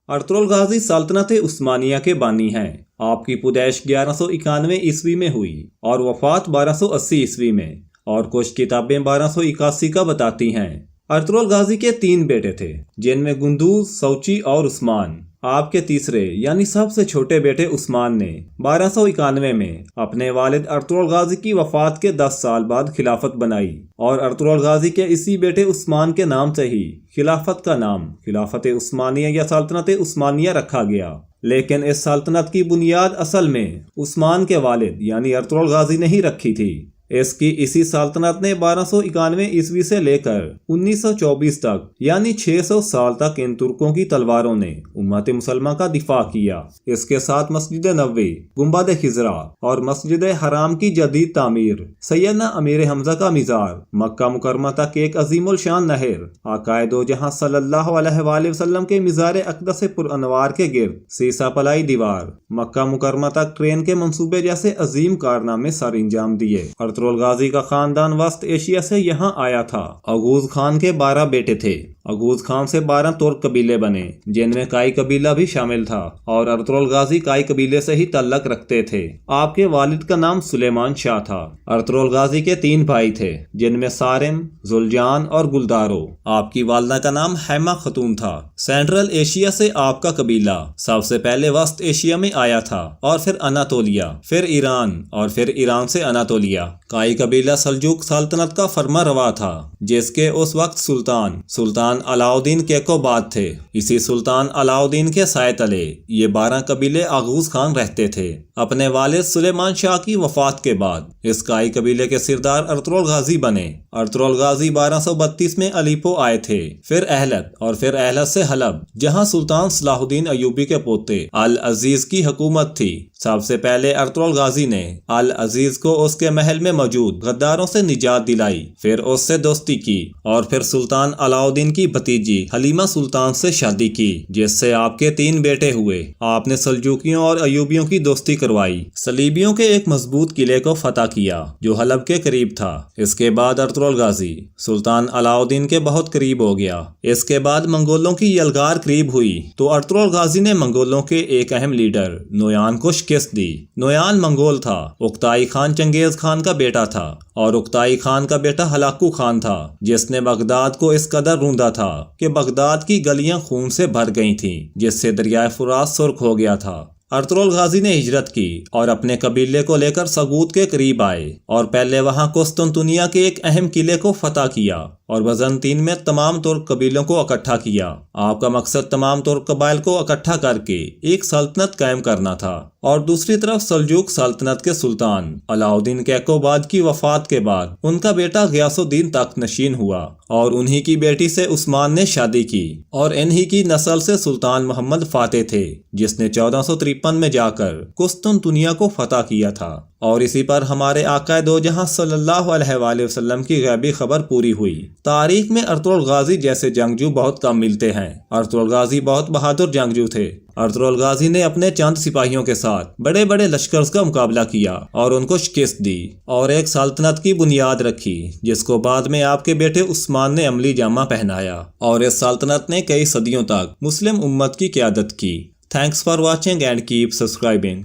Ertugrul Ghazi سلطنت عثمانیہ کے بانی ہیں۔ آپ کی پیدائش 1191 عیسوی میں ہوئی اور وفات 1280 عیسوی میں، اور کچھ کتابیں 1281 کا بتاتی ہیں۔ ارطغرل غازی کے 3 بیٹے تھے، جن میں گندوز، سوچی اور عثمان۔ آپ کے تیسرے یعنی سب سے چھوٹے بیٹے عثمان نے 1291 میں اپنے والد ارطغرل غازی کی وفات کے 10 سال بعد خلافت بنائی، اور ارطغرل غازی کے اسی بیٹے عثمان کے نام سے ہی خلافت کا نام خلافت عثمانیہ یا سلطنت عثمانیہ رکھا گیا۔ لیکن اس سلطنت کی بنیاد اصل میں عثمان کے والد یعنی ارطغرل غازی نے ہی رکھی تھی۔ اس کی اسی سلطنت نے 1291 عیسوی سے لے کر 1924 تک یعنی 600 سال تک ان ترکوں کی تلواروں نے امت مسلمہ کا دفاع کیا۔ اس کے ساتھ مسجد نبوی، گنبد خضرا اور مسجد حرام کی جدید تعمیر، سیدنا امیر حمزہ کا مزار، مکہ مکرمہ تک ایک عظیم الشان نہر، آقا دو جہاں صلی اللہ علیہ وآلہ وسلم کے مزار اقدس پر انوار کے گرد سیسہ پلائی دیوار، مکہ مکرمہ تک ٹرین کے منصوبے جیسے عظیم کارنامے سر انجام دیے۔ ارطغرل غازی کا خاندان وسط ایشیا سے یہاں آیا تھا۔ اغوز خان کے 12 بیٹے تھے۔ اغوز خان سے 12 ترک قبیلے بنے، جن میں کائی قبیلہ بھی شامل تھا، اور ارطغرل غازی کائی قبیلے سے ہی تعلق رکھتے تھے۔ آپ کے والد کا نام سلیمان شاہ تھا۔ ارطغرل غازی کے 3 بھائی تھے، جن میں سارم، ذوالجان اور گلدارو۔ آپ کی والدہ کا نام حیمہ خاتون تھا۔ سینٹرل ایشیا سے آپ کا قبیلہ سب سے پہلے وسط ایشیا میں آیا تھا، اور پھر اناتولیا، پھر ایران، اور پھر ایران سے اناتولیا۔ کائی قبیلہ سلجوق سلطنت کا فرما روا تھا، جس کے اس وقت سلطان علاؤدین کیقوباد تھے۔ اسی سلطان علاؤدین کے سائے تلے یہ 12 قبیلے اغوز خان رہتے تھے۔ اپنے والد سلیمان شاہ کی وفات کے بعد اس کائی قبیلے کے سردار ارطغرل غازی بنے۔ ارطغرل غازی 1232 میں الیپو آئے تھے، پھر اہلت، اور پھر اہلت سے حلب، جہاں سلطان صلاح الدین ایوبی کے پوتے العزیز کی حکومت تھی۔ سب سے پہلے ارطغرل غازی نے العزیز کو اس کے محل میں موجود غداروں سے نجات دلائی، پھر اس سے دوستی کی، اور پھر سلطان علاؤدین کی بھتیجی حلیمہ سلطان سے شادی کی، جس سے آپ کے 3 بیٹے ہوئے۔ آپ نے سلجوقیوں اور ایوبیوں کی دوستی کروائی، صلیبیوں کے ایک مضبوط قلعے کو فتح کیا جو حلب کے قریب تھا۔ اس کے بعد ارطغرل غازی سلطان علاؤدین کے بہت قریب ہو گیا۔ اس کے بعد منگولوں کی یلغار قریب ہوئی تو ارطغرل غازی نے منگولوں کے ایک اہم لیڈر نویان کو شکست دی۔ نویان منگول تھا، اکتائی خان چنگیز خان کا بیٹا تھا، اور اکتائی خان کا بیٹا ہلاکو خان تھا، جس نے بغداد کو اس قدر روندا تھا کہ بغداد کی گلیاں خون سے بھر گئی تھیں، جس سے دریائے فرات سرخ ہو گیا تھا۔ ارطغرل غازی نے ہجرت کی اور اپنے قبیلے کو لے کر سغوت کے قریب آئے، اور پہلے وہاں قسطنطنیہ کے ایک اہم قلعے کو فتح کیا اور بزنطین میں تمام ترک قبیلوں کو اکٹھا کیا۔ آپ کا مقصد تمام ترک قبائل کو اکٹھا کر کے ایک سلطنت قائم کرنا تھا، اور دوسری طرف سلجوق سلطنت کے سلطان علاؤدین کیقوباد کی وفات کے بعد ان کا بیٹا غیاث الدین تخت نشین ہوا، اور انہی کی بیٹی سے عثمان نے شادی کی، اور انہی کی نسل سے سلطان محمد فاتح تھے، جس نے 1453 میں جا کر قسطنطنیہ کو فتح کیا تھا۔ اور اسی پر ہمارے آقا دو جہاں صلی اللہ علیہ وآلہ وسلم کی غیبی خبر پوری ہوئی۔ تاریخ میں ارطغرل غازی جیسے جنگجو بہت کم ملتے ہیں۔ ارطغرل غازی بہت بہادر جنگجو تھے۔ ارطغرل غازی نے اپنے چند سپاہیوں کے ساتھ بڑے بڑے لشکر کا مقابلہ کیا اور ان کو شکست دی، اور ایک سلطنت کی بنیاد رکھی، جس کو بعد میں آپ کے بیٹے عثمان نے عملی جامہ پہنایا، اور اس سلطنت نے کئی صدیوں تک مسلم امت کی قیادت کی۔ Thanks for watching and keep subscribing.